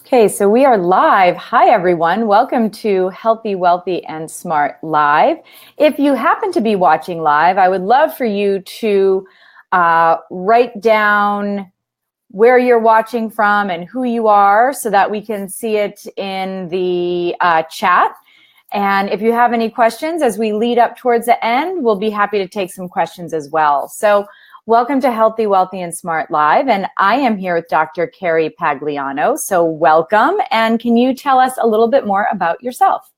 Okay, so we are live. Hi, everyone. Welcome to Healthy, Wealthy, and Smart Live. If you happen to be watching live, I would love for you to write down where you're watching from and who you are so that we can see it in the chat. And if you have any questions as we lead up towards the end, we'll be happy to take some questions as well. So welcome to Healthy, Wealthy, and Smart Live. And I am here with Dr. Carrie Pagliano. So welcome. And can you tell us a little bit more about yourself?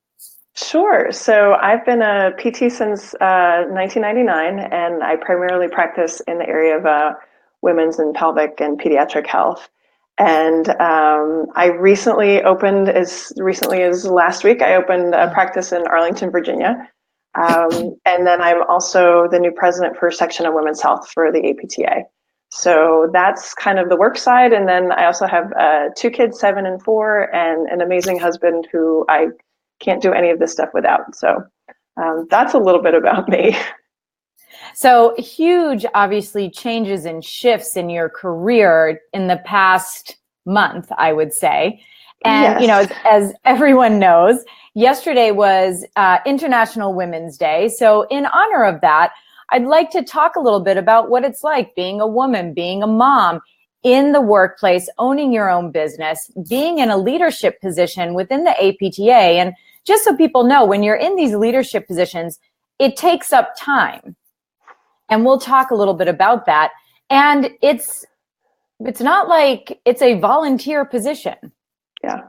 Sure. So I've been a PT since 1999, and I primarily practice in the area of women's and pelvic and pediatric health. And I recently opened, as recently as last week, I opened a practice in Arlington, Virginia. And then I'm also the new president for Section on Women's Health for the APTA. So that's kind of the work side. And then I also have two kids, 7 and 4, and an amazing husband who I can't do any of this stuff without. So that's a little bit about me. So huge, obviously, changes and shifts in your career in the past month, I would say. And, Yes. you know, as everyone knows, yesterday was International Women's Day. So in honor of that, I'd like to talk a little bit about what it's like being a woman, being a mom in the workplace, owning your own business, being in a leadership position within the APTA. And just so people know, when you're in these leadership positions, it takes up time. And we'll talk a little bit about that. And it's not like it's a volunteer position. Yeah.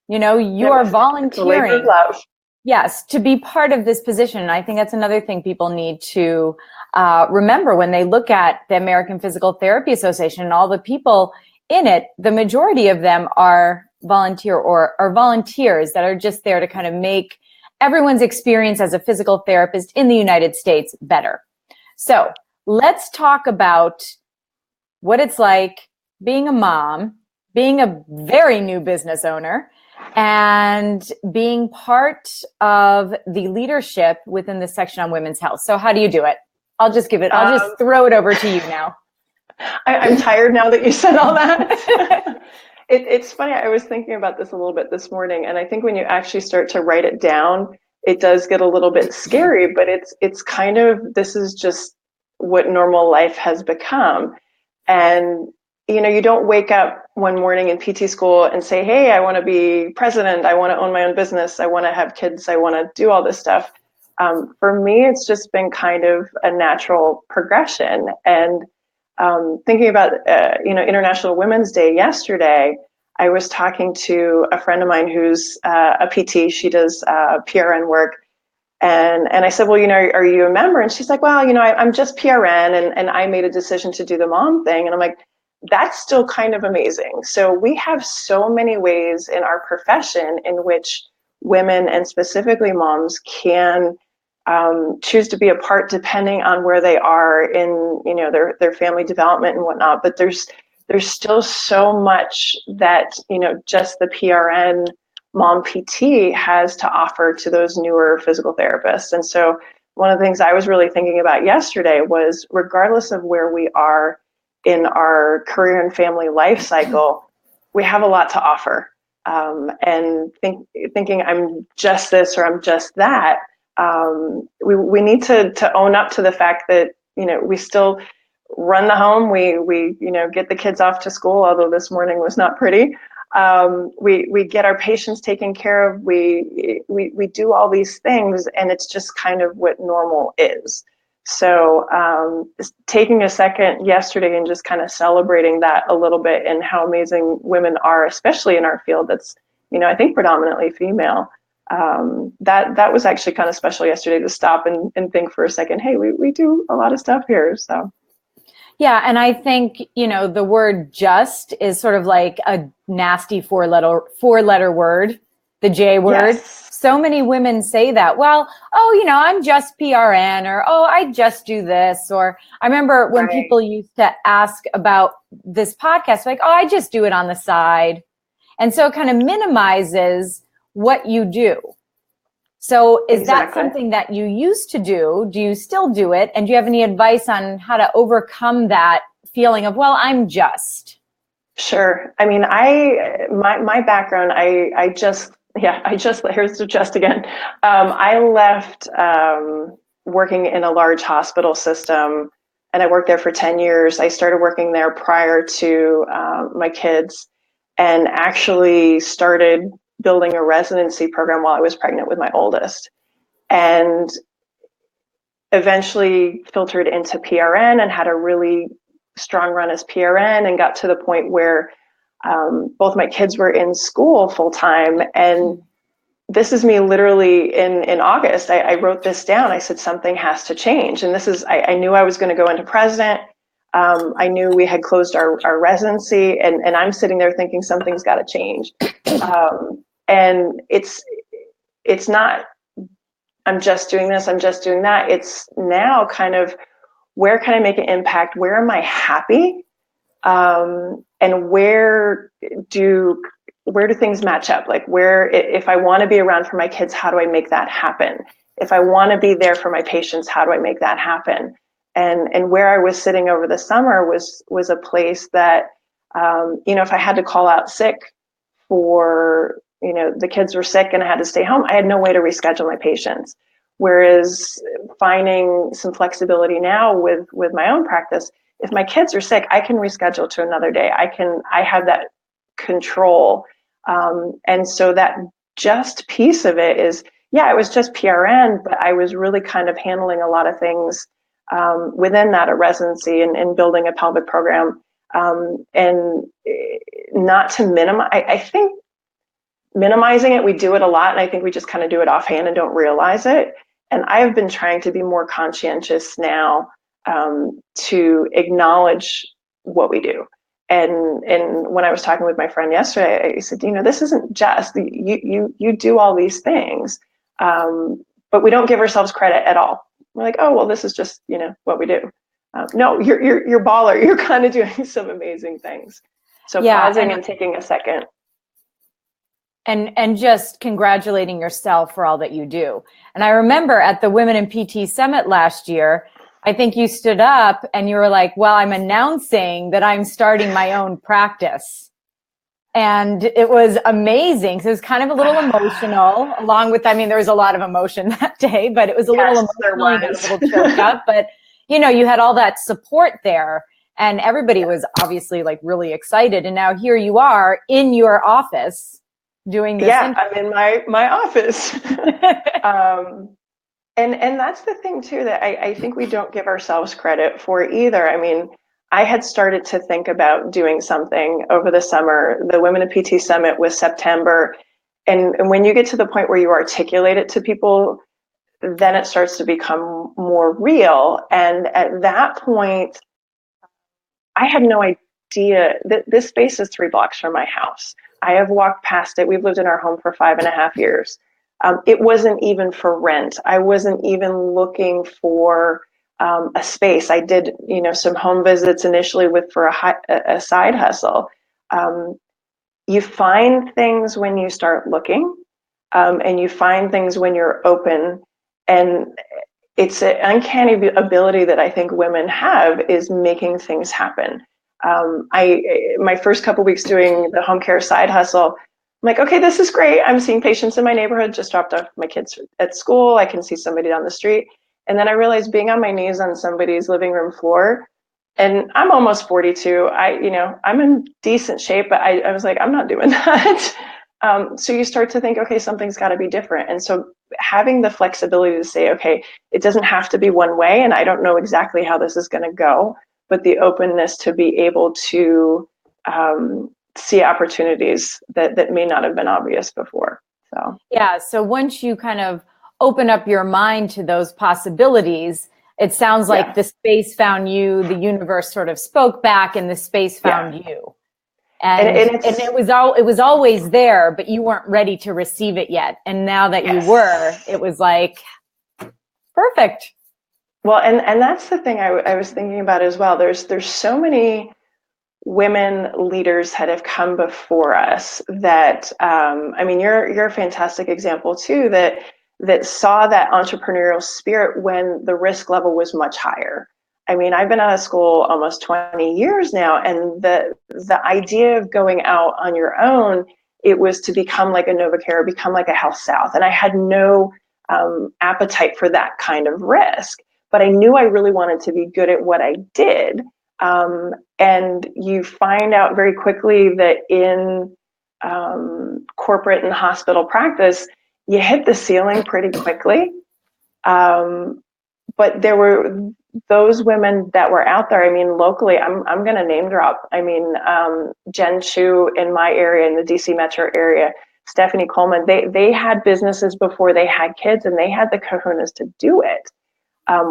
You know, you are volunteering. Labor of love. Yes, to be part of this position. And I think that's another thing people need to remember when they look at the American Physical Therapy Association and all the people in it. The majority of them are volunteer or volunteers that are just there to kind of make everyone's experience as a physical therapist in the United States better. So let's talk about what it's like being a mom, being a very new business owner, and being part of the leadership within the Section on Women's Health. So how do you do it? I'll just throw it over to you now. I'm tired now that you said all that. It's funny. I was thinking about this a little bit this morning, and I think when you actually start to write it down, it does get a little bit scary, but it's kind of, this is just what normal life has become. And you know, you don't wake up one morning in PT school and say, hey, I want to be president. I want to own my own business. I want to have kids. I want to do all this stuff. For me, it's just been kind of a natural progression. And thinking about, International Women's Day yesterday, I was talking to a friend of mine who's a PT. She does PRN work. And I said, well, you know, are you a member? And she's like, well, you know, I'm just PRN, and I made a decision to do the mom thing. And I'm like, that's still kind of amazing. So we have so many ways in our profession in which women, and specifically moms, can choose to be a part depending on where they are in, you know, their family development and whatnot. But there's still so much that, you know, just the PRN mom PT has to offer to those newer physical therapists. And so one of the things I was really thinking about yesterday was, regardless of where we are in our career and family life cycle, we have a lot to offer. And thinking I'm just this or I'm just that, we need to own up to the fact that, you know, we still run the home. We you know, get the kids off to school, although this morning was not pretty. We get our patients taken care of. We do all these things, and it's just kind of what normal is. So taking a second yesterday and just kind of celebrating that a little bit, and how amazing women are, especially in our field that's, you know, I think predominantly female. That was actually kind of special yesterday, to stop and think for a second, hey, we do a lot of stuff here. So. Yeah, and I think, you know, the word just is sort of like a nasty four-letter word, the J word. Yes. So many women say that. Well, oh, you know, I'm just PRN, or, oh, I just do this. Or I remember when people used to ask about this podcast, like, oh, I just do it on the side. And so it kind of minimizes what you do. So is that something that you used to do? Do you still do it? And do you have any advice on how to overcome that feeling of, well, I'm just? Sure. I mean, my background, I just, here's the just again. I left working in a large hospital system, and I worked there for 10 years. I started working there prior to my kids, and actually started building a residency program while I was pregnant with my oldest. And eventually filtered into PRN and had a really strong run as PRN, and got to the point where both my kids were in school full time. And this is me literally in August. I wrote this down. I said, something has to change. And this is, I knew I was going to go into president. I knew we had closed our residency, and I'm sitting there thinking something's got to change. And it's not, I'm just doing this, I'm just doing that. It's now kind of, where can I make an impact? Where am I happy? And where do things match up? Like, where, if I want to be around for my kids, how do I make that happen? If I want to be there for my patients, how do I make that happen? And where I was sitting over the summer was a place that, if I had to call out sick for, the kids were sick and I had to stay home, I had no way to reschedule my patients. Whereas finding some flexibility now with my own practice, if my kids are sick, I can reschedule to another day. I have that control. And so that just piece of it is, yeah, it was just PRN, but I was really kind of handling a lot of things within that, a residency and building a pelvic program. And not to minimize, I think minimizing it, we do it a lot, and I think we just kind of do it offhand and don't realize it. And I have been trying to be more conscientious now, to acknowledge what we do. And when I was talking with my friend yesterday, I said, this isn't just, you do all these things, but we don't give ourselves credit at all. We're like, oh, well, this is just, what we do. No, you're baller. You're kind of doing some amazing things. So yeah, pausing and taking a second. And just congratulating yourself for all that you do. And I remember at the Women in PT Summit last year, I think you stood up and you were like, well, I'm announcing that I'm starting my own practice. And it was amazing. So it was kind of a little emotional, along with, there was a lot of emotion that day, but it was a little emotional, a little choked up. But, you had all that support there, and everybody was obviously like really excited. And now here you are in your office doing this. Yeah, I'm in my office. And that's the thing too, that I think we don't give ourselves credit for either. I had started to think about doing something over the summer. The Women in PT Summit was September. And when you get to the point where you articulate it to people, then it starts to become more real. And at that point, I had no idea that this space is 3 blocks from my house. I have walked past it. We've lived in our home for 5.5 years. It wasn't even for rent. I wasn't even looking for a space. I did, some home visits initially for a side hustle. You find things when you start looking, and you find things when you're open. And it's an uncanny ability that I think women have, is making things happen. My first couple weeks doing the home care side hustle, I'm like, okay, this is great. I'm seeing patients in my neighborhood, just dropped off my kids at school. I can see somebody down the street. And then I realized being on my knees on somebody's living room floor, and I'm almost 42. I'm in decent shape, but I was like, I'm not doing that. So you start to think, okay, something's got to be different. And so having the flexibility to say, okay, it doesn't have to be one way, and I don't know exactly how this is going to go, but the openness to be able to see opportunities that may not have been obvious before. So yeah, so once you kind of open up your mind to those possibilities, it sounds like the space found you, the universe sort of spoke back, and the space found you. And it was always there, but you weren't ready to receive it yet. And now that you were, it was like, perfect. Well, and that's the thing I was thinking about as well. There's so many women leaders that have come before us that, you're a fantastic example too, that saw that entrepreneurial spirit when the risk level was much higher. I mean, I've been out of school almost 20 years now, and the idea of going out on your own, it was to become like a NovaCare, become like a Health South, and I had no appetite for that kind of risk. But I knew I really wanted to be good at what I did. And you find out very quickly that in corporate and hospital practice, you hit the ceiling pretty quickly. But there were those women that were out there. I mean, locally, I'm going to name drop. I mean, Jen Chu in my area, in the DC metro area, Stephanie Coleman, they had businesses before they had kids, and they had the kahunas to do it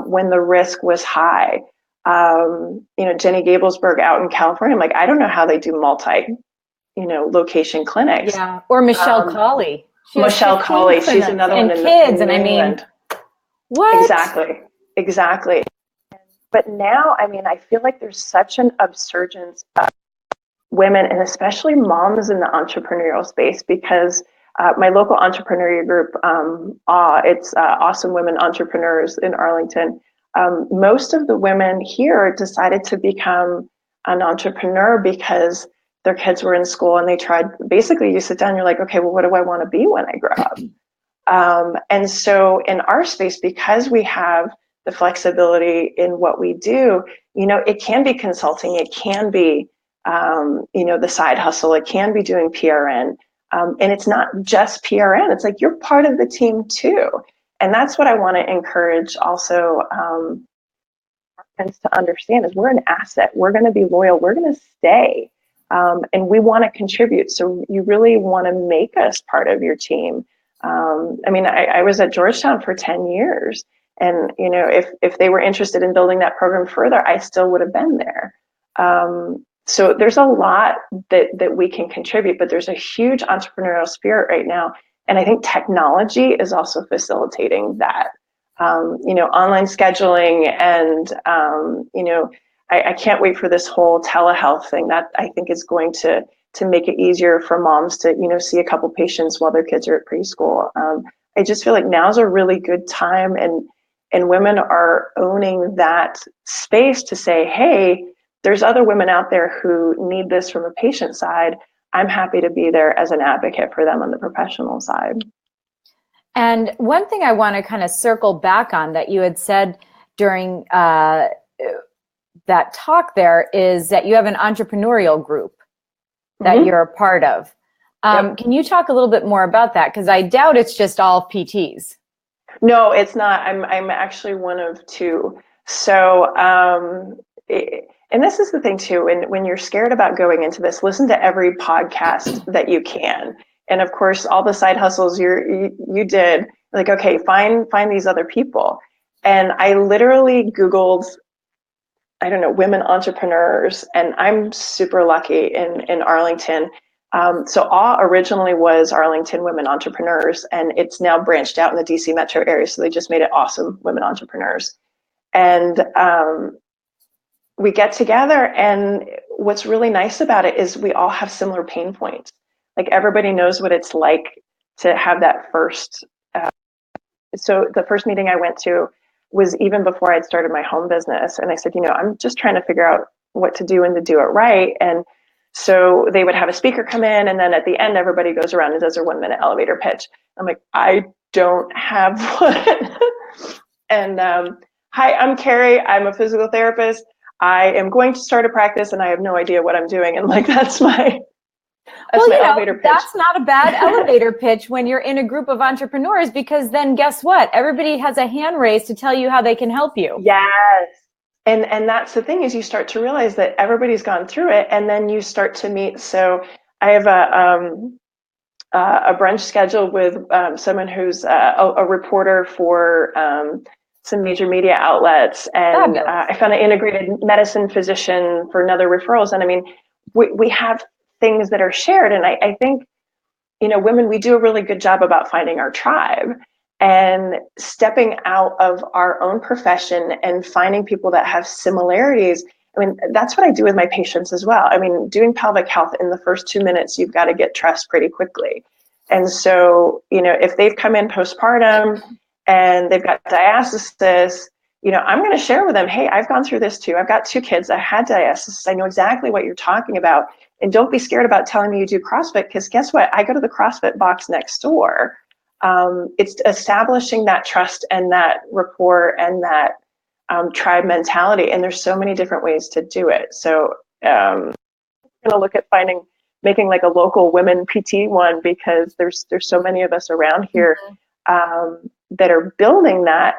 when the risk was high. Jenny Gablesberg out in California, I'm like, I don't know how they do location clinics. Yeah, or Michelle Colley. Michelle Colley, she's another one in kids, in and England. I mean, what? Exactly. But now, I mean, I feel like there's such an upsurgence of women, and especially moms in the entrepreneurial space, because my local entrepreneurial group, it's Awesome Women Entrepreneurs in Arlington. Most of the women here decided to become an entrepreneur because their kids were in school, and they tried, basically you sit down, you're like, okay, well, what do I want to be when I grow up? And so in our space, because we have the flexibility in what we do, it can be consulting, it can be, the side hustle, it can be doing PRN. And it's not just PRN, it's like you're part of the team too. And that's what I want to encourage also friends to understand is we're an asset, we're going to be loyal, we're going to stay, and we want to contribute. So you really want to make us part of your team. I mean, I was at Georgetown for 10 years. And, if they were interested in building that program further, I still would have been there. So there's a lot that we can contribute, but there's a huge entrepreneurial spirit right now. And I think technology is also facilitating that. Online scheduling and, I can't wait for this whole telehealth thing that I think is going to make it easier for moms to, see a couple patients while their kids are at preschool. I just feel like now's a really good time, and women are owning that space to say, hey, there's other women out there who need this from a patient side. I'm happy to be there as an advocate for them on the professional side. And one thing I want to kind of circle back on that you had said during that talk there is that you have an entrepreneurial group that you're a part of. Yep. Can you talk a little bit more about that? Because I doubt it's just all PTs. No, it's not. I'm actually one of two. So, and this is the thing too, when you're scared about going into this, listen to every podcast that you can. And of course, all the side hustles you did, like, okay, find these other people. And I literally Googled, I don't know, women entrepreneurs, and I'm super lucky in Arlington. So AW originally was Arlington Women Entrepreneurs, and it's now branched out in the DC metro area. So they just made it Awesome Women Entrepreneurs. And we get together, and what's really nice about it is we all have similar pain points. Like everybody knows what it's like to have that first. So the first meeting I went to was even before I'd started my home business. And I said, I'm just trying to figure out what to do and to do it right. And so they would have a speaker come in, and then at the end, everybody goes around and does their 1 minute elevator pitch. I'm like, I don't have one. And hi, I'm Carrie. I'm a physical therapist. I am going to start a practice, and I have no idea what I'm doing. And like, that's my elevator pitch. That's not a bad elevator pitch when you're in a group of entrepreneurs, because then guess what? Everybody has a hand raised to tell you how they can help you. Yes. And that's the thing, is you start to realize that everybody's gone through it, and then you start to meet. So I have a brunch scheduled with someone who's a reporter for some major media outlets, and I found an integrated medicine physician for another referrals. And I mean, we have things that are shared, and I think, women, we do a really good job about finding our tribe and stepping out of our own profession and finding people that have similarities. I mean, that's what I do with my patients as well. I mean, doing pelvic health, in the first 2 minutes, you've got to get trust pretty quickly. And so, if they've come in postpartum and they've got diastasis, I'm going to share with them, hey, I've gone through this too. I've got 2 kids. I had diastasis. I know exactly what you're talking about. And don't be scared about telling me you do CrossFit, because guess what? I go to the CrossFit box next door. It's establishing that trust and that rapport and that tribe mentality. And there's so many different ways to do it. So I'm going to look at making like a local women PT one, because there's so many of us around here that are building that.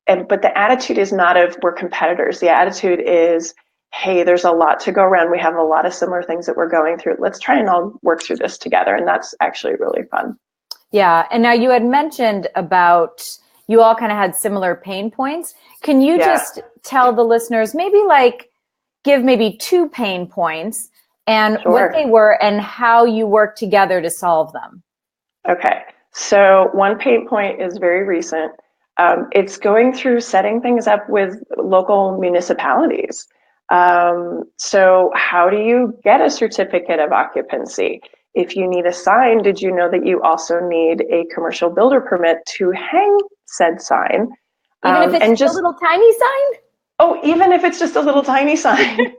But the attitude is not of we're competitors. The attitude is, hey, there's a lot to go around. We have a lot of similar things that we're going through. Let's try and all work through this together. And that's actually really fun. Yeah. And now you had mentioned about you all kind of had similar pain points. Can you just tell the listeners, give maybe 2 pain points and what they were and how you work together to solve them? Okay. So one pain point is very recent. It's going through setting things up with local municipalities. So how do you get a certificate of occupancy? If you need a sign, did you know that you also need a commercial builder permit to hang said sign? Even if it's just a little tiny sign? Oh, even if it's just a little tiny sign.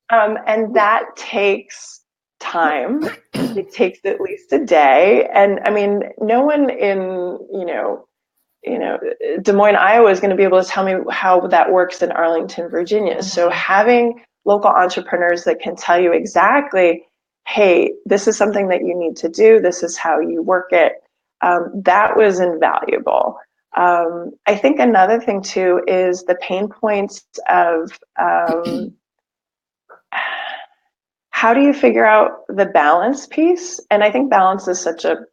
And that takes time. It takes at least a day. And I mean, no one in, Des Moines, Iowa is going to be able to tell me how that works in Arlington, Virginia. So having local entrepreneurs that can tell you exactly, hey, this is something that you need to do. This is how you work it. That was invaluable. I think another thing too is the pain points of how do you figure out the balance piece? And I think balance is such a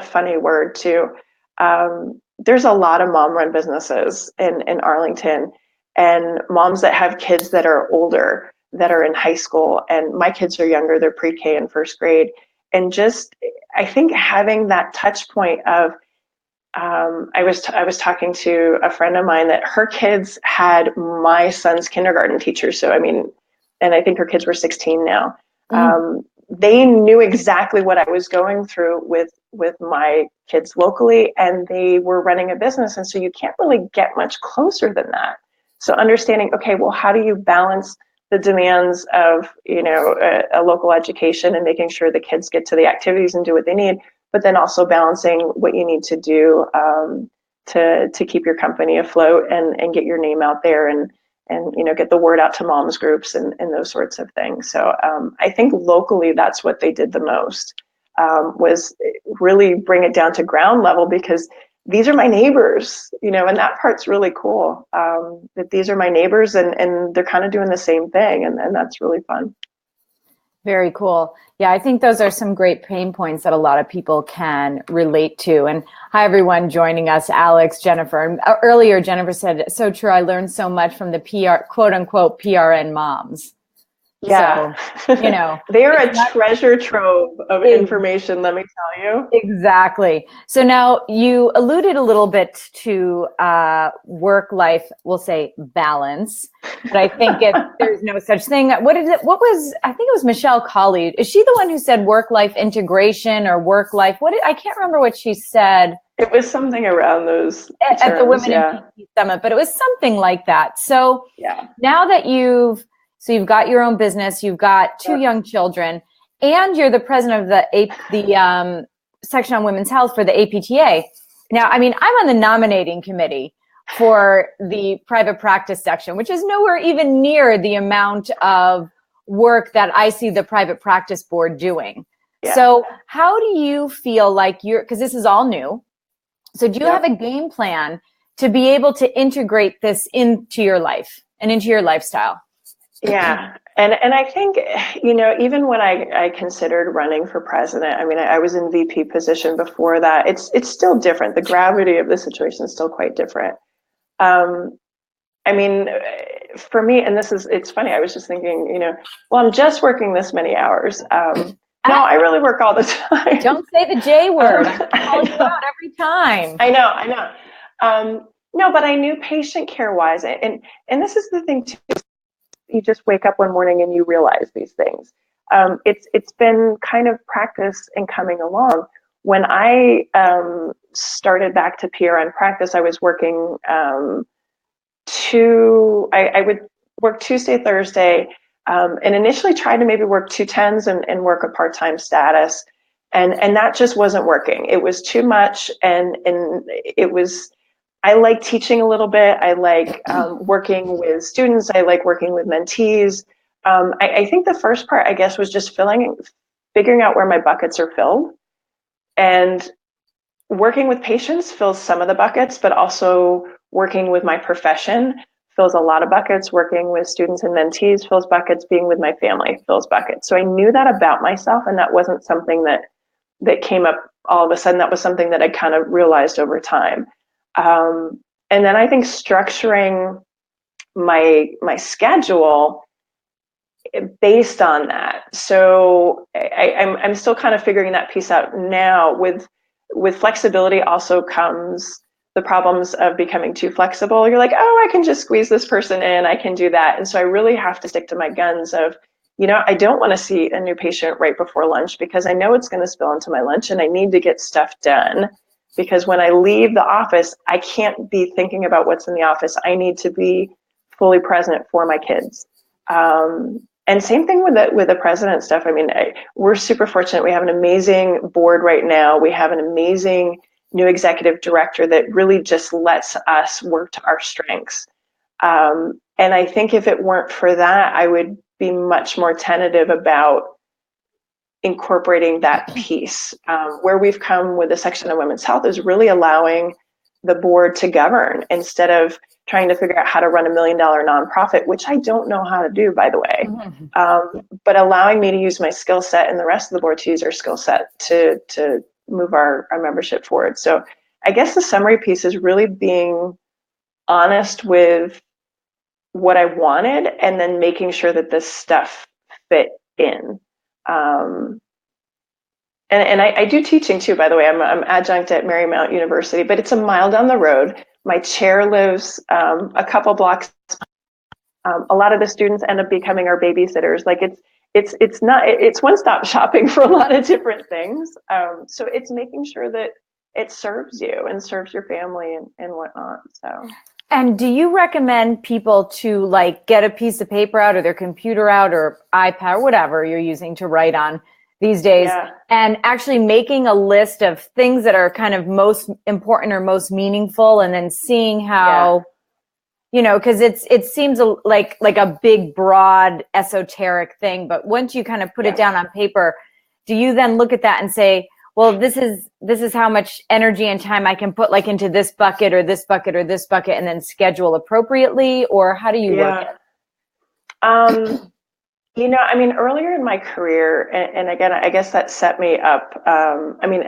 funny word too. There's a lot of mom-run businesses in Arlington, and moms that have kids that are older, that are in high school, and my kids are younger, they're pre-K and first grade. And just, I think having that touch point of, I was talking to a friend of mine that her kids had my son's kindergarten teacher. So, I mean, and I think her kids were 16 now. They knew exactly what I was going through with my kids locally, and they were running a business. And so you can't really get much closer than that. So understanding, okay, well, how do you balance the demands of, a local education and making sure the kids get to the activities and do what they need, but then also balancing what you need to do to keep your company afloat and get your name out there and get the word out to moms groups and those sorts of things. So I think locally that's what they did the most, was really bring it down to ground level, because these are my neighbors, and that part's really cool, that these are my neighbors and they're kind of doing the same thing. And that's really fun. Very cool. Yeah, I think those are some great pain points that a lot of people can relate to. And hi, everyone joining us, Alex, Jennifer. And earlier, Jennifer said, so true, I learned so much from the quote unquote, PRN moms. Yeah. So, they are a treasure trove of information, let me tell you. Exactly. So now you alluded a little bit to work-life, we'll say balance, but I think there's no such thing. I think it was Michelle Colley. Is she the one who said work-life integration or work-life? I can't remember what she said. It was something around those terms, at the Women in PT Summit, but it was something like that. So now that you've got your own business, you've got 2 young children, and you're the president of the section on women's health for the APTA. Now, I mean, I'm on the nominating committee for the private practice section, which is nowhere even near the amount of work that I see the private practice board doing. Yeah. So how do you feel like because this is all new. So do you have a game plan to be able to integrate this into your life and into your lifestyle? Yeah. And I think, even when I considered running for president, I mean, I was in VP position before that. It's still different. The gravity of the situation is still quite different. I mean, for me, and it's funny, I was just thinking, well, I'm just working this many hours. No, I really work all the time. Don't say the J word. I call you out every time. I know. No, but I knew patient care wise, and this is the thing too. You just wake up one morning and you realize these things. It's been kind of practice and coming along. When I started back to PRN practice, I was working I would work Tuesday, Thursday, and initially tried to maybe work 2 10s and work a part-time status. And that just wasn't working. It was too much. And it was, I like teaching a little bit. I like working with students. I like working with mentees. I think the first part, I guess, was just figuring out where my buckets are filled. And working with patients fills some of the buckets, but also working with my profession fills a lot of buckets. Working with students and mentees fills buckets. Being with my family fills buckets. So I knew that about myself, and that wasn't something that came up all of a sudden. That was something that I kind of realized over time. And then I think structuring my schedule based on that. So I'm still kind of figuring that piece out now. With flexibility also comes the problems of becoming too flexible. You're like, oh, I can just squeeze this person in, I can do that. And so I really have to stick to my guns of, I don't want to see a new patient right before lunch because I know it's going to spill into my lunch, and I need to get stuff done. Because when I leave the office, I can't be thinking about what's in the office. I need to be fully present for my kids. And same thing with the president stuff. I mean, we're super fortunate. We have an amazing board right now. We have an amazing new executive director that really just lets us work to our strengths. And I think if it weren't for that, I would be much more tentative about incorporating that piece. Where we've come with the section of women's health is really allowing the board to govern instead of trying to figure out how to run $1 million nonprofit, which I don't know how to do, by the way. But allowing me to use my skill set and the rest of the board to use our skill set to move our membership forward. So I guess the summary piece is really being honest with what I wanted and then making sure that this stuff fit in. And I do teaching too, by the way. I'm adjunct at Marymount University, but it's a mile down the road. My chair lives a couple blocks. A lot of the students end up becoming our babysitters. Like it's one-stop shopping for a lot of different things. So it's making sure that it serves you and serves your family and whatnot. So. And do you recommend people to like get a piece of paper out or their computer out or iPad or whatever you're using to write on these days, and actually making a list of things that are kind of most important or most meaningful, and then seeing how, because it seems like a big, broad, esoteric thing, but once you kind of put it down on paper, do you then look at that and say, well, this is how much energy and time I can put like into this bucket or this bucket or this bucket, and then schedule appropriately, or how do you work it? I mean, earlier in my career, and again, I guess that set me up. I mean,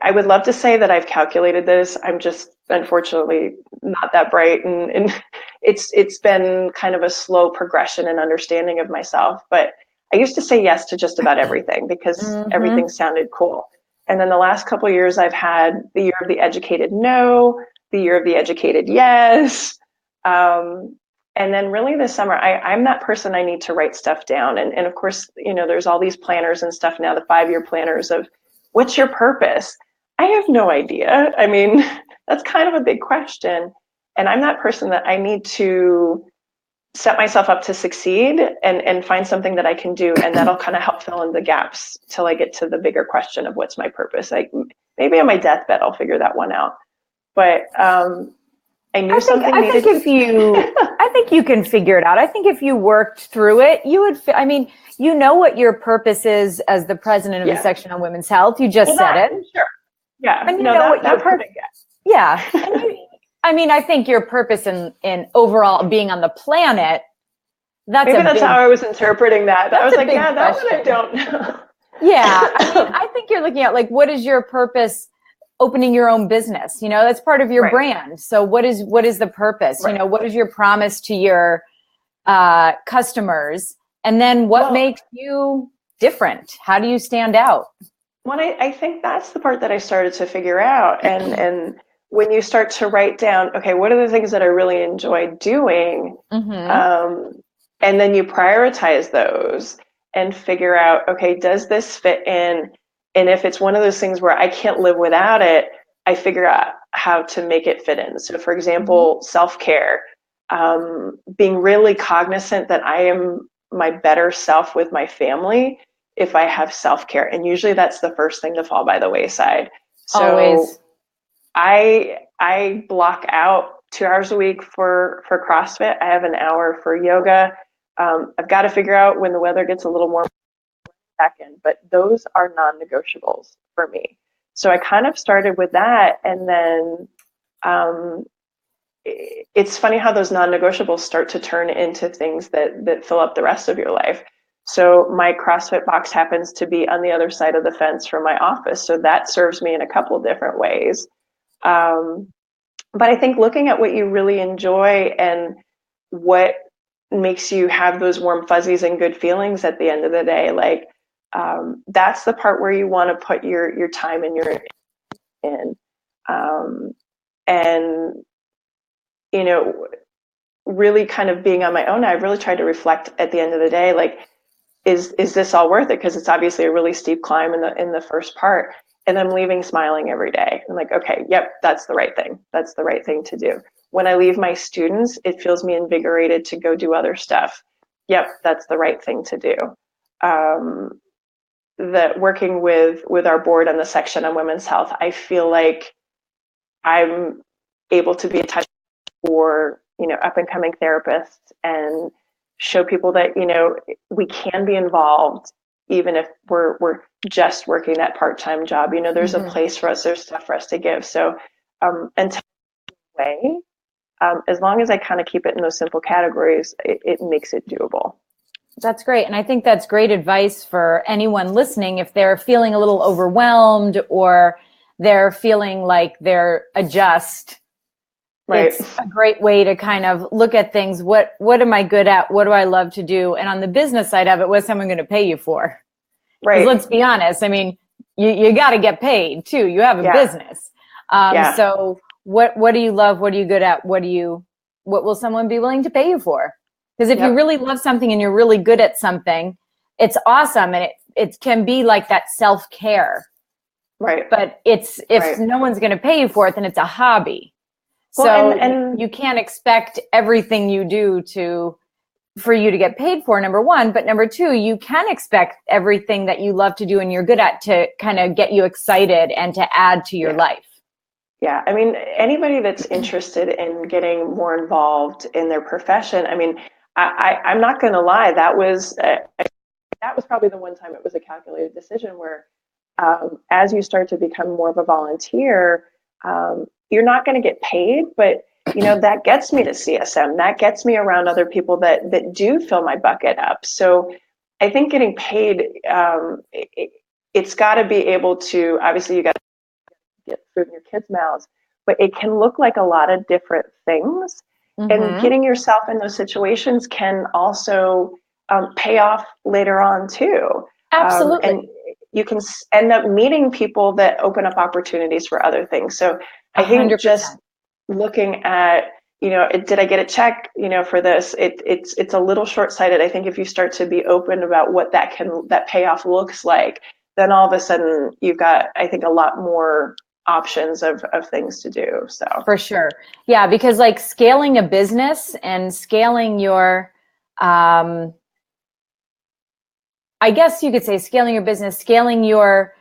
I would love to say that I've calculated this. I'm just unfortunately not that bright, and it's been kind of a slow progression and understanding of myself. But I used to say yes to just about everything because everything sounded cool. And then the last couple of years, I've had the year of the educated no, the year of the educated yes. And then really this summer, I'm that person. I need to write stuff down. And of course, there's all these planners and stuff now, the 5-year planners of what's your purpose? I have no idea. I mean, that's kind of a big question. And I'm that person that I need to set myself up to succeed and find something that I can do. And that'll kind of help fill in the gaps till I get to the bigger question of what's my purpose. Like maybe on my deathbed, I'll figure that one out. But, I knew something needed. I think you can figure it out. I think if you worked through it, you would. I mean, you know what your purpose is as the president of the section on women's health. You just said it. Sure. Yeah. And you know what that part. Yeah. And I think your purpose in overall being on the planet. That's how I was interpreting that. I was like, that one I don't know. Yeah. I think you're looking at like, what is your purpose? Opening your own business, that's part of your brand. So what is the purpose? What is your promise to your customers? And then what makes you different? How do you stand out? Well, I think that's the part that I started to figure out. And when you start to write down, okay, what are the things that I really enjoy doing? And then you prioritize those and figure out, okay, does this fit in? And if it's one of those things where I can't live without it, I figure out how to make it fit in. So for example, self-care. being really cognizant that I am my better self with my family if I have self-care. And usually that's the first thing to fall by the wayside. So Always. I block out 2 hours a week for CrossFit. I have an hour for yoga. I've got to figure out when the weather gets a little more back in, but those are non-negotiables for me. So I kind of started with that, and then um, it's funny how those non-negotiables start to turn into things that fill up the rest of your life. So my CrossFit box happens to be on the other side of the fence from my office, so that serves me in a couple of different ways. Um, but I think looking at what you really enjoy and what makes you have those warm fuzzies and good feelings at the end of the day, like that's the part where you want to put your time and your in. Um, and you know, really kind of being on my own, I've really tried to reflect at the end of the day, like, is this all worth it? Because it's obviously a really steep climb in the first part. And I'm leaving smiling every day. I'm like, okay, yep, that's the right thing. That's the right thing to do. When I leave my students, it feels me invigorated to go do other stuff. Yep, that's the right thing to do. Um, that working with our board on the section on women's health, I feel like I'm able to be in touch for up and coming therapists and show people that we can be involved even if we're just working that part-time job. There's a place for us, there's stuff for us to give. So until way, as long as I kind of keep it in those simple categories, it makes it doable. That's great. And I think that's great advice for anyone listening if they're feeling a little overwhelmed or they're feeling like they're adjust. Right. It's a great way to kind of look at things. What am I good at? What do I love to do? And on the business side of it, what's someone going to pay you for? Because Right. let's be honest, I mean, you got to get paid too. You have a business. So what do you love? What are you good at? What will someone be willing to pay you for? Because if you really love something and you're really good at something, it's awesome. And it can be like that self-care. Right. But if no one's going to pay you for it, then it's a hobby. Well, So and you can't expect everything you do for you to get paid for, number one. But number two, you can expect everything that you love to do and you're good at to kind of get you excited and to add to your life. Yeah, I mean, anybody that's interested in getting more involved in their profession, I mean, I'm not going to lie, that was probably the one time it was a calculated decision where as you start to become more of a volunteer, you're not going to get paid, but that gets me to CSM, that gets me around other people that do fill my bucket up. So I think getting paid, it's got to be able to, obviously you got to get food in your kids' mouths, but it can look like a lot of different things. And getting yourself in those situations can also pay off later on too. Absolutely. And you can end up meeting people that open up opportunities for other things. So I think 100%. just looking at, did I get a check, for this? It's a little short-sighted. I think if you start to be open about what that payoff looks like, then all of a sudden you've got, I think, a lot more options of things to do. So for sure. Yeah, because like scaling a business and scaling your I guess you could say scaling your business, scaling your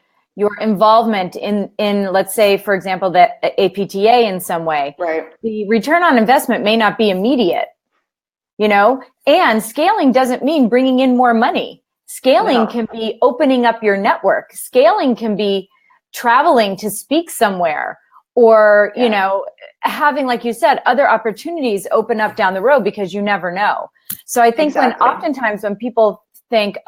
involvement in let's say, for example, the APTA in some way. Right. The return on investment may not be immediate, and scaling doesn't mean bringing in more money. Scaling can be opening up your network. Scaling can be traveling to speak somewhere or, having, like you said, other opportunities open up down the road because you never know. So I think oftentimes when people think,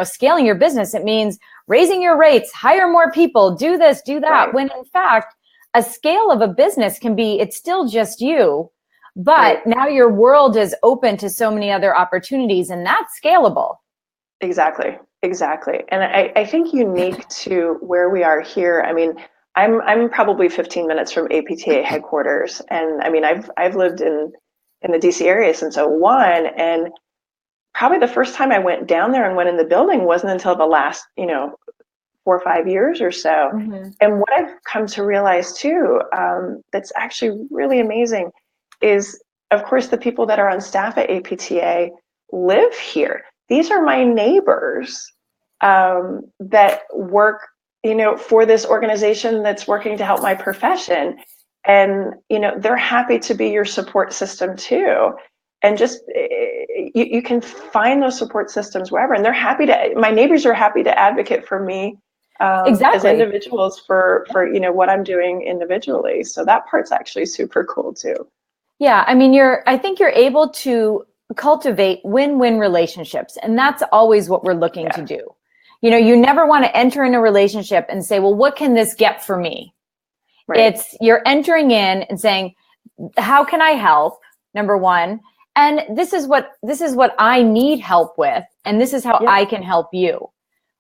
scaling your business, it means raising your rates, hire more people, do this, do that. Right. When in fact, a scale of a business can be, it's still just you, but now your world is open to so many other opportunities and that's scalable. Exactly. And I think unique to where we are here, I mean, I'm probably 15 minutes from APTA headquarters. And I mean, I've lived in the DC area since '01, and probably the first time I went down there and went in the building wasn't until the last, 4 or 5 years or so. Mm-hmm. And what I've come to realize too, that's actually really amazing is of course, the people that are on staff at APTA live here. These are my neighbors that work, for this organization that's working to help my profession. And, they're happy to be your support system too. And just, you can find those support systems wherever. And my neighbors are happy to advocate for me as individuals for what I'm doing individually. So that part's actually super cool too. Yeah, I mean, I think you're able to cultivate win-win relationships, and that's always what we're looking to do. You never want to enter in a relationship and say, well, what can this get for me? Right. You're entering in and saying, how can I help? Number one, and this is what I need help with, and this is how I can help you.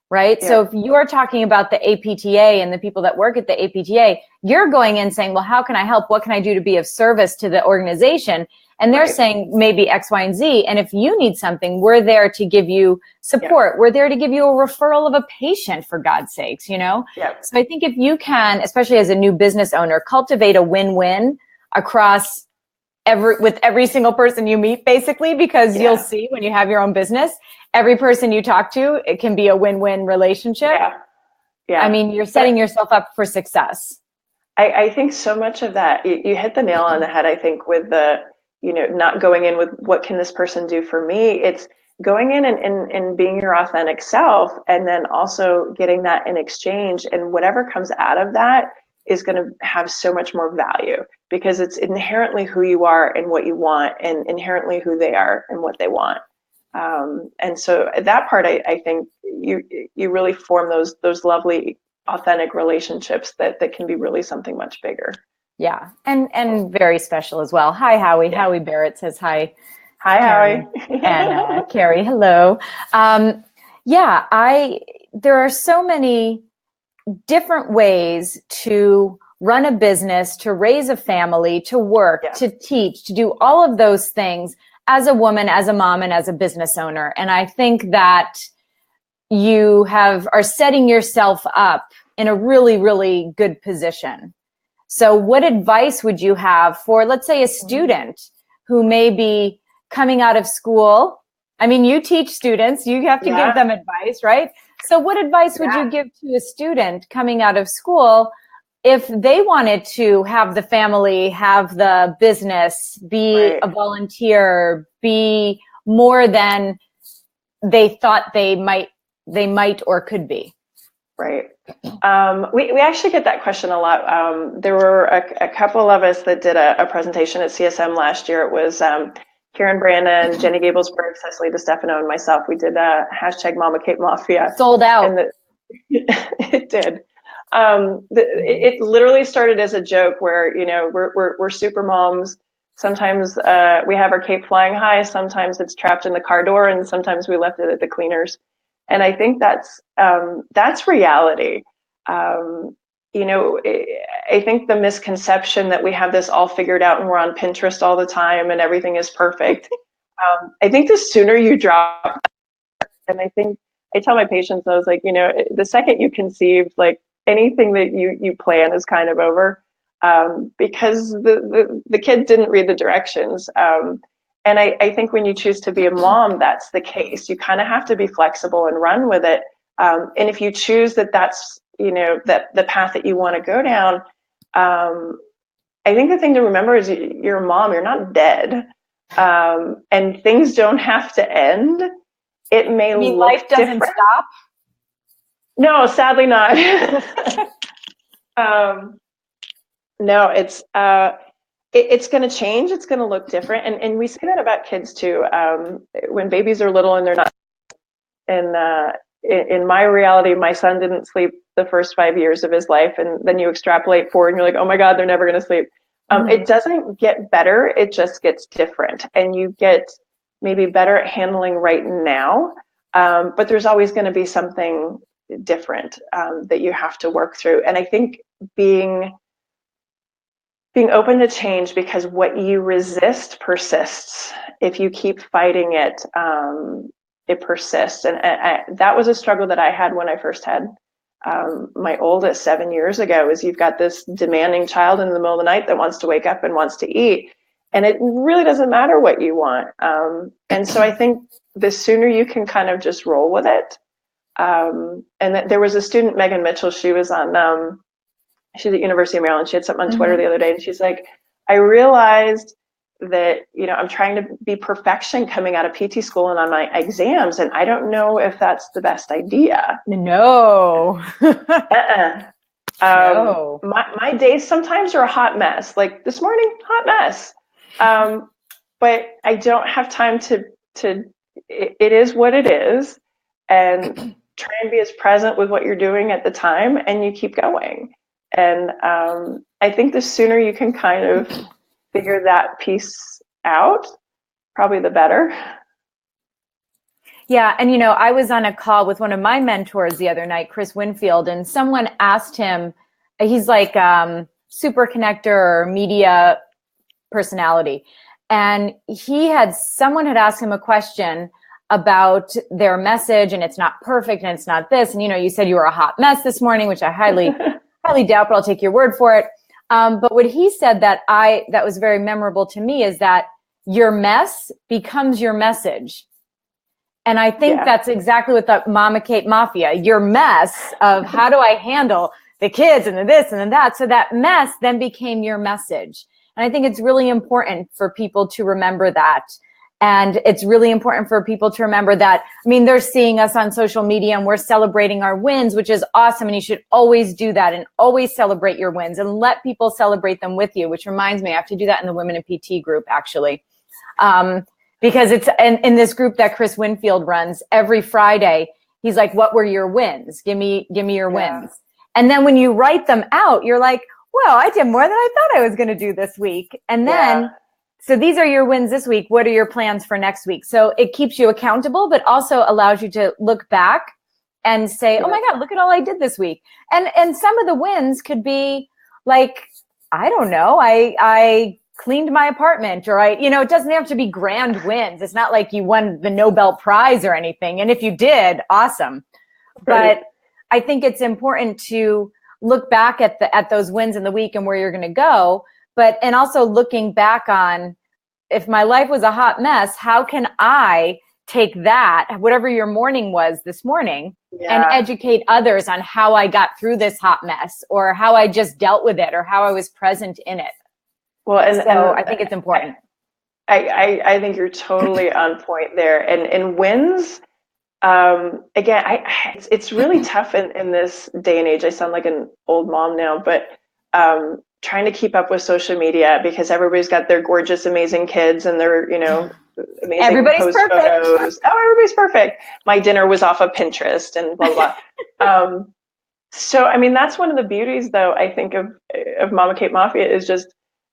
Right. Yeah. So if you are talking about the APTA and the people that work at the APTA, you're going in saying, well, how can I help? What can I do to be of service to the organization? And they're saying maybe X, Y, and Z. And if you need something, we're there to give you support. Yeah. We're there to give you a referral of a patient, for God's sakes, Yeah. So I think if you can, especially as a new business owner, cultivate a win-win across with every single person you meet, basically, because you'll see when you have your own business, every person you talk to, it can be a win-win relationship. Yeah. I mean, you're setting yourself up for success. I think so much of that, you hit the nail on the head, I think, with the, not going in with what can this person do for me? It's going in and being your authentic self, and then also getting that in exchange, and whatever comes out of that is going to have so much more value, because it's inherently who you are and what you want, and inherently who they are and what they want. And so that part, I think you really form those lovely, authentic relationships that can be really something much bigger. Yeah, and very special as well. Hi, Howie. Yeah. Howie Barrett says hi. Hi, Howie. And Carrie, hello. There are so many different ways to run a business, to raise a family, to work, to teach, to do all of those things as a woman, as a mom, and as a business owner. And I think that you are setting yourself up in a really, really good position. So what advice would you have for, let's say, a student who may be coming out of school? I mean, you teach students, you have to give them advice, right? So what advice would you give to a student coming out of school if they wanted to have the family, have the business, be a volunteer, be more than they thought they might or could be? Right. We actually get that question a lot. There were a couple of us that did a presentation at CSM last year. It was Karen Brandon, Jenny Gablesberg, Cecily DeStefano, and myself. We did a hashtag Mama Cape Mafia. Sold out. And it did. It literally started as a joke where, we're super moms. Sometimes we have our cape flying high. Sometimes it's trapped in the car door, and sometimes we left it at the cleaners. And I think that's reality. I think the misconception that we have this all figured out and we're on Pinterest all the time and everything is perfect. I think the sooner you drop, and I think I tell my patients, I was like, the second you conceive, like anything that you plan is kind of over, because the kid didn't read the directions. And I think when you choose to be a mom, that's the case. You kind of have to be flexible and run with it. And if you choose that's that the path that you want to go down, I think the thing to remember is you're a mom. You're not dead, and things don't have to end. It may look life doesn't stop. No, sadly not. No, it's going to change. It's going to look different. And we say that about kids too. When babies are little and they're not, and in my reality, my son didn't sleep the first 5 years of his life. And then you extrapolate forward and you're like, oh my God, they're never going to sleep. It doesn't get better. It just gets different. And you get maybe better at handling right now. But there's always going to be something different that you have to work through. And I think being open to change, because what you resist persists. If you keep fighting it, it persists. And that was a struggle that I had when I first had my oldest 7 years ago. Is you've got this demanding child in the middle of the night that wants to wake up and wants to eat. And it really doesn't matter what you want. And so I think the sooner you can kind of just roll with it. And there was a student, Megan Mitchell, she was on, she's at University of Maryland. She had something on Twitter the other day, and she's like, I realized that, I'm trying to be perfection coming out of PT school and on my exams, and I don't know if that's the best idea. No. No. My days sometimes are a hot mess. Like this morning, hot mess. But I don't have time to it is what it is, and try and be as present with what you're doing at the time, and you keep going. And I think the sooner you can kind of figure that piece out, probably the better. Yeah. And, I was on a call with one of my mentors the other night, Chris Winfield, and someone asked him, he's like super connector or media personality. And someone had asked him a question about their message, and it's not perfect and it's not this. And, you said you were a hot mess this morning, which I highly doubt, but I'll take your word for it. But what he said that was very memorable to me is that your mess becomes your message. And I think that's exactly what the Mama Kate Mafia, your mess of how do I handle the kids and the this and the that. So that mess then became your message. And I think it's really important for people to remember that. And it's really important for people to remember that, they're seeing us on social media and we're celebrating our wins, which is awesome. And you should always do that and always celebrate your wins and let people celebrate them with you, which reminds me, I have to do that in the Women in PT group, actually. Because it's in this group that Chris Winfield runs every Friday. He's like, what were your wins? Give me your wins. And then when you write them out, you're like, well, I did more than I thought I was going to do this week. And then, so these are your wins this week. What are your plans for next week? So it keeps you accountable, but also allows you to look back and say, oh my God, look at all I did this week. And some of the wins could be like, I don't know, I cleaned my apartment, or it doesn't have to be grand wins. It's not like you won the Nobel Prize or anything. And if you did, awesome. Right. But I think it's important to look back at those wins in the week and where you're going to go. And also looking back on, if my life was a hot mess, how can I take that, whatever your morning was this morning, and educate others on how I got through this hot mess, or how I just dealt with it, or how I was present in it. Well, and I think it's important. I think you're totally on point there. And wins, again, it's really tough in this day and age. I sound like an old mom now, but trying to keep up with social media, because everybody's got their gorgeous, amazing kids and their, amazing everybody's post perfect. photos. Oh, everybody's perfect. My dinner was off of Pinterest and blah, blah. So, that's one of the beauties, though, I think of Mama Kate Mafia, is just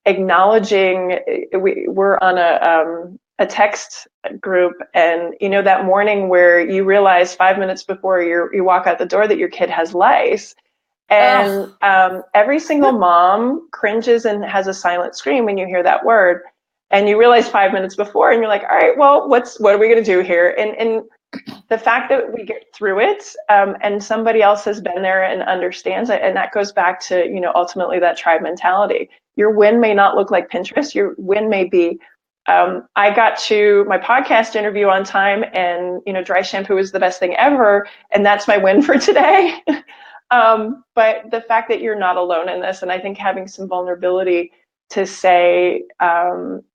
acknowledging. We're on a text group, and that morning where you realize 5 minutes before you walk out the door that your kid has lice, and every single mom cringes and has a silent scream when you hear that word, and you realize 5 minutes before, and you're like, all right, well, what are we going to do here? And the fact that we get through it, and somebody else has been there and understands it, and that goes back to ultimately that tribe mentality. Your win may not look like Pinterest. Your win may be, I got to my podcast interview on time, and dry shampoo is the best thing ever, and that's my win for today. But the fact that you're not alone in this, and I think having some vulnerability to say,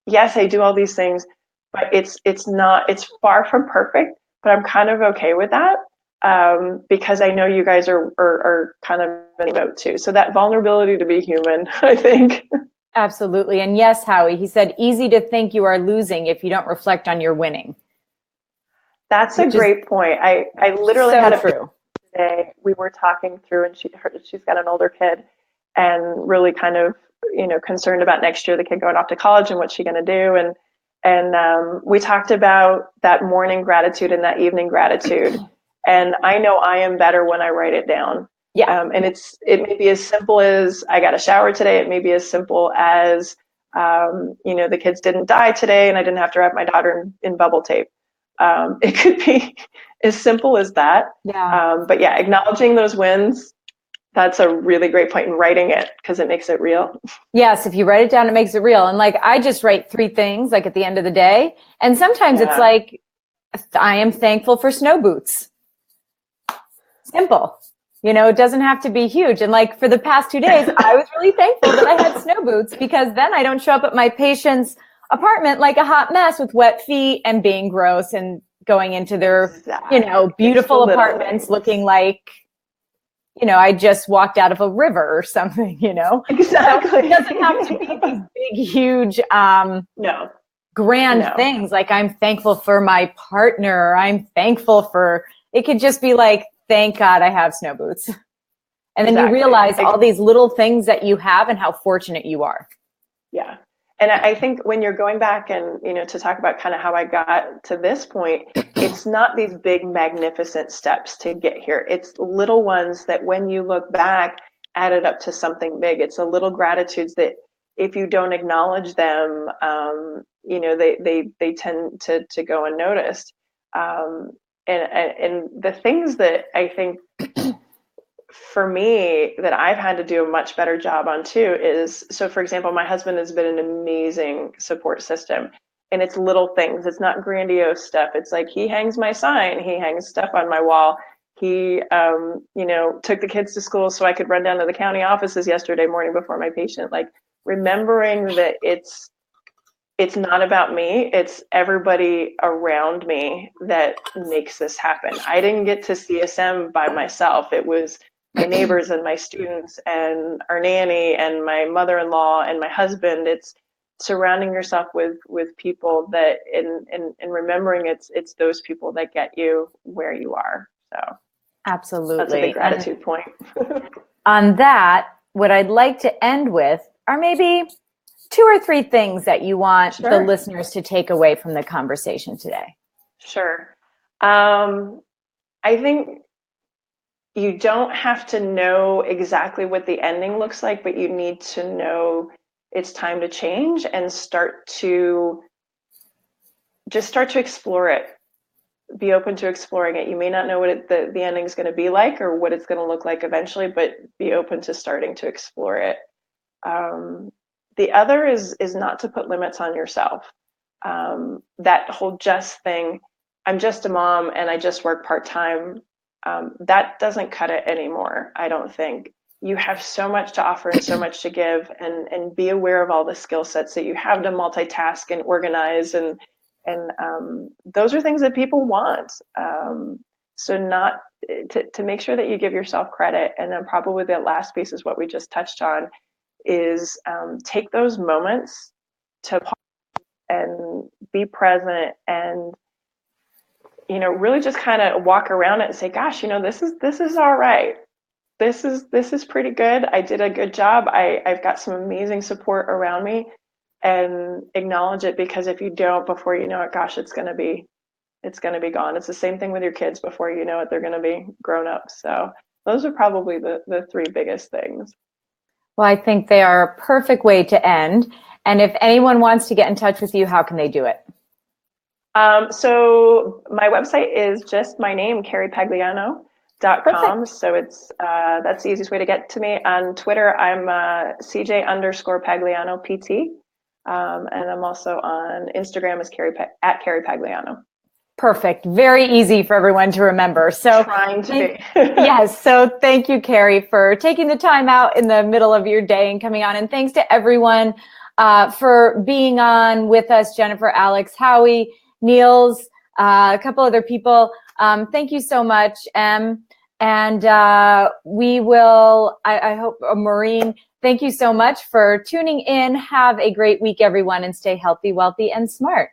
yes, I do all these things, but it's far from perfect, but I'm kind of okay with that, because I know you guys are kind of in the boat too. So that vulnerability to be human, I think. Absolutely. And yes, Howie, he said, easy to think you are losing if you don't reflect on your winning. That's a great point. I literally so had a true. Today we were talking through, and she's got an older kid, and really kind of concerned about next year, the kid going off to college and what's she going to do, and we talked about that morning gratitude and that evening gratitude, and I know I am better when I write it down. And it may be as simple as I got a shower today. It may be as simple as the kids didn't die today and I didn't have to wrap my daughter in bubble tape. It could be as simple as that. But acknowledging those wins, That's a really great point in writing it, because it makes it real. Yes, if you write it down, it makes it real. And like, I just write 3 things like at the end of the day. And sometimes it's like, I am thankful for snow boots. Simple. You know, it doesn't have to be huge. And like for the past 2 days, I was really thankful that I had snow boots, because then I don't show up at my patient's apartment like a hot mess with wet feet and being gross and going into their, you know, beautiful apartments looking like, you know, I just walked out of a river or something, you know? Exactly. So it doesn't have to be these big, huge, grand things. Like, I'm thankful for my partner. I'm thankful for, it could just be like, thank God I have snow boots. And then you realize all these little things that you have and how fortunate you are. Yeah. And I think when you're going back and, you know, to talk about kind of how I got to this point, it's not these big, magnificent steps to get here. It's little ones that when you look back, added up to something big. It's the little gratitudes that if you don't acknowledge them, you know, they tend to go unnoticed. And the things that I think for me that I've had to do a much better job on too is, so for example, my husband has been an amazing support system, and it's little things. It's not grandiose stuff. It's like, he hangs my sign, he hangs stuff on my wall. He, you know, took the kids to school so I could run down to the county offices yesterday morning before my patient. Like, remembering that it's not about me, it's everybody around me that makes this happen. I didn't get to CSM by myself. It was my neighbors and my students and our nanny and my mother-in-law and my husband. It's surrounding yourself with people that, in remembering it's those people that get you where you are. So absolutely, that's a big gratitude point. On that, what I'd like to end with are maybe 2 or 3 things that you want the listeners to take away from the conversation today. Sure. I think you don't have to know exactly what the ending looks like, but you need to know it's time to change and start to explore it. Be open to exploring it. You may not know what the ending is going to be like or what it's going to look like eventually, but be open to starting to explore it. The other is not to put limits on yourself. That whole just thing, I'm just a mom and I just work part-time, that doesn't cut it anymore, I don't think. You have so much to offer and so much to give, and be aware of all the skill sets that you have to multitask and organize, and those are things that people want. So not to make sure that you give yourself credit. And then probably the last piece is what we just touched on, is take those moments to pause and be present, and, you know, really just kind of walk around it and say, gosh, you know, this is all right. This is pretty good. I did a good job. I've got some amazing support around me, and acknowledge it, because if you don't, before you know it, gosh, it's going to be gone. It's the same thing with your kids. Before you know it, they're going to be grown up. So those are probably the 3 biggest things. Well, I think they are a perfect way to end. And if anyone wants to get in touch with you, how can they do it? So my website is just my name, carriepagliano.com. So it's that's the easiest way to get to me. On Twitter, I'm CJ_Pagliano PT. And I'm also on Instagram as at Carrie Pagliano. Perfect. Very easy for everyone to remember. So trying to be. Yes. So thank you, Carrie, for taking the time out in the middle of your day and coming on. And thanks to everyone for being on with us, Jennifer, Alex, Howie, Niels, a couple other people. Thank you so much. And we will, I hope, Maureen, thank you so much for tuning in. Have a great week, everyone, and stay healthy, wealthy, and smart.